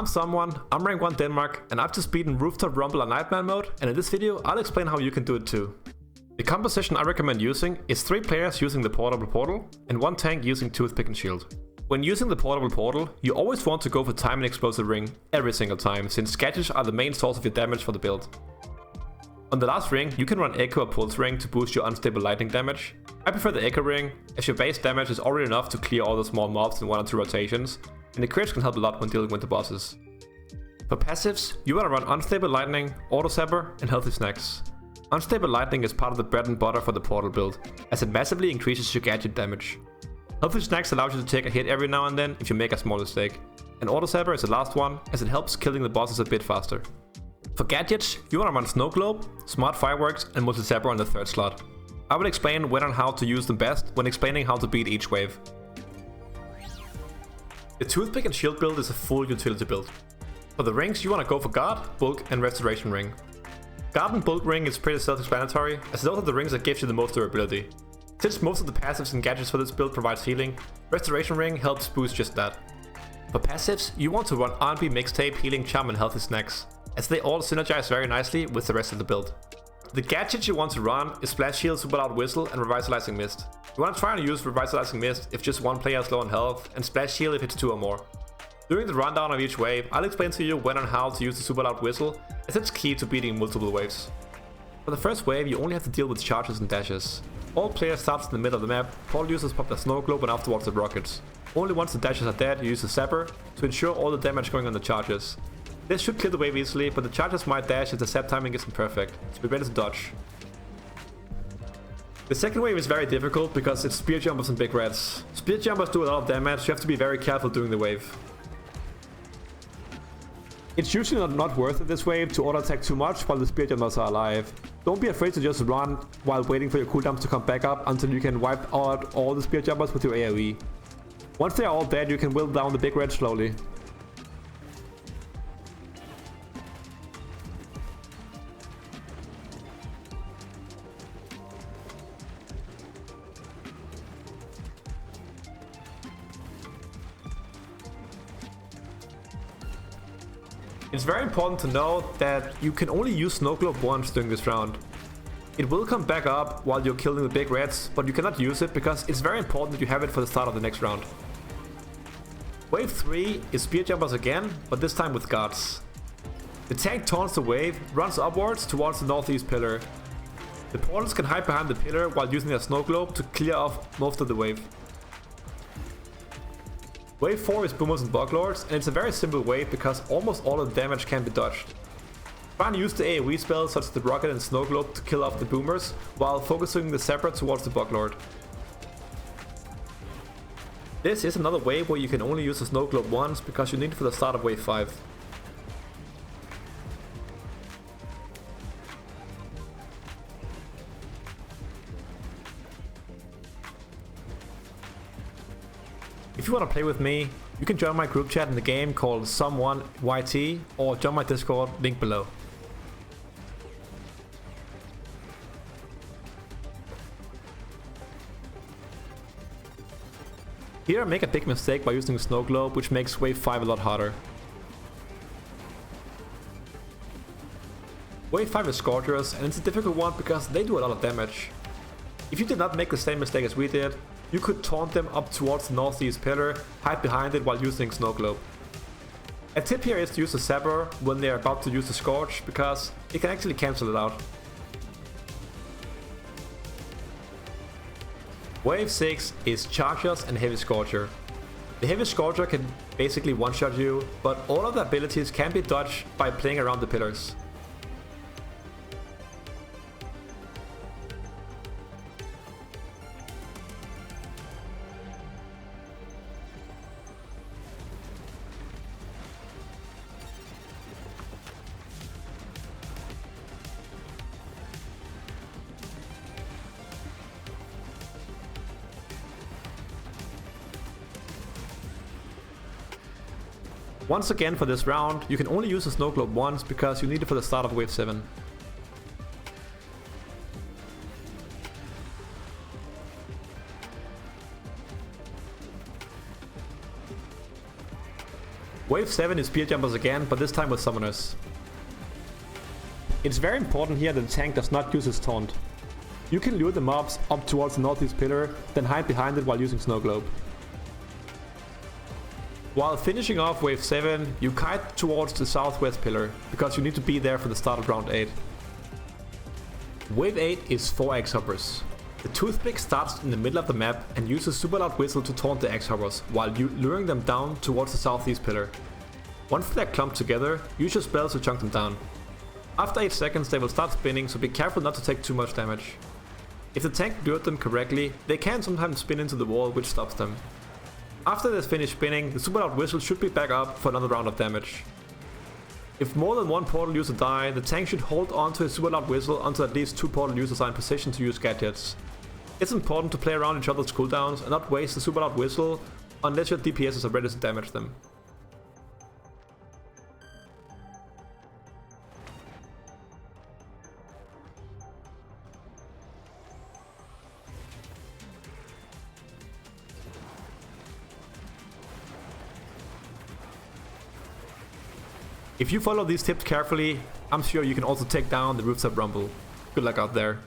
I'm someone, I'm rank 1 Denmark, and I've just beaten Rooftop Rumble Nightmare mode, and in this video I'll explain how you can do it too. The composition I recommend using is 3 players using the portable portal, and 1 tank using Toothpick and shield. When using the portable portal, you always want to go for time and explosive ring every single time, since gadgets are the main source of your damage for the build. On the last ring, you can run Echo or Pulse ring to boost your unstable lightning damage. I prefer the Echo ring, as your base damage is already enough to clear all the small mobs in 1 or 2 rotations, and the crits can help a lot when dealing with the bosses. For passives, you want to run Unstable Lightning, Auto Zapper, and Healthy Snacks. Unstable Lightning is part of the bread and butter for the portal build, as it massively increases your gadget damage. Healthy Snacks allows you to take a hit every now and then if you make a small mistake, and Auto Zapper is the last one, as it helps killing the bosses a bit faster. For gadgets, you want to run Snow Globe, Smart Fireworks, and Multi Zapper on the 3rd slot. I will explain when and how to use them best when explaining how to beat each wave. The Toothpick and shield build is a full utility build. For the rings, you want to go for Guard, Bulk, and Restoration ring. Guard and Bulk ring is pretty self-explanatory, as those are the rings that gives you the most durability. Since most of the passives and gadgets for this build provides healing, Restoration ring helps boost just that. For passives, you want to run R&B Mixtape, Healing Charm, and Healthy Snacks, as they all synergize very nicely with the rest of the build. The gadgets you want to run is Splash Shield, Super Loud Whistle, and Revitalizing Mist. You want to try and use Revitalizing Mist if just 1 player is low on health, and Splash Shield if it's 2 or more. During the rundown of each wave, I'll explain to you when and how to use the Super Loud Whistle, as it's key to beating multiple waves. For the first wave, you only have to deal with charges and dashes. All players start in the middle of the map, portal users pop the Snow Globe and afterwards the rockets. Only once the dashes are dead, you use the Zapper to ensure all the damage going on the charges. This should clear the wave easily, but the charges might dash if the zap timing isn't perfect, so be ready to dodge. The second wave is very difficult because it's spear jumpers and big reds. Spear jumpers do a lot of damage, so you have to be very careful during the wave. It's usually not worth it this wave to auto attack too much while the spear jumpers are alive. Don't be afraid to just run while waiting for your cooldowns to come back up until you can wipe out all the spear jumpers with your AoE. Once they are all dead, you can whittle down the big red slowly. It's very important to know that you can only use Snow Globe once during this round. It will come back up while you're killing the big reds, but you cannot use it because it's very important that you have it for the start of the next round. Wave 3 is spear jumpers again, but this time with guards. The tank taunts the wave, runs upwards towards the northeast pillar. The portals can hide behind the pillar while using their Snow Globe to clear off most of the wave. Wave 4 is Boomers and Buglords, and it's a very simple wave because almost all of the damage can be dodged. Try and use the AoE spells such as the Rocket and Snow Globe to kill off the Boomers, while focusing the Zapper towards the Buglord. This is another wave where you can only use the Snow Globe once because you need it for the start of wave 5. If you want to play with me, you can join my group chat in the game called Someone YT or join my Discord, link below. Here I make a big mistake by using Snow Globe, which makes wave 5 a lot harder. Wave 5 is Scourgers, and it's a difficult one because they do a lot of damage. If you did not make the same mistake as we did, you could taunt them up towards the northeast pillar, hide behind it while using Snow Globe. A tip here is to use the Zapper when they are about to use the Scourge, because it can actually cancel it out. Wave 6 is Chargers and Heavy Scorcher. The Heavy Scorcher can basically one-shot you, but all of the abilities can be dodged by playing around the pillars. Once again for this round, you can only use the Snow Globe once because you need it for the start of wave 7. Wave 7 is spear jumpers again, but this time with summoners. It's very important here that the tank does not use his taunt. You can lure the mobs up towards the northeast pillar, then hide behind it while using Snow Globe. While finishing off wave 7, you kite towards the southwest pillar, because you need to be there for the start of round 8. Wave 8 is 4 X-Hoppers. The Toothpick starts in the middle of the map and uses super loud whistle to taunt the X-Hoppers, while luring them down towards the southeast pillar. Once they're clumped together, use your spells to chunk them down. After 8 seconds they will start spinning, so be careful not to take too much damage. If the tank lured them correctly, they can sometimes spin into the wall, which stops them. After they finish spinning, the super loud whistle should be back up for another round of damage. If more than one portal user die, the tank should hold on to his super loud whistle until at least 2 portal users are in position to use gadgets. It's important to play around each other's cooldowns and not waste the super loud whistle unless your DPSs are ready to damage them. If you follow these tips carefully, I'm sure you can also take down the Rooftop Rumble. Good luck out there.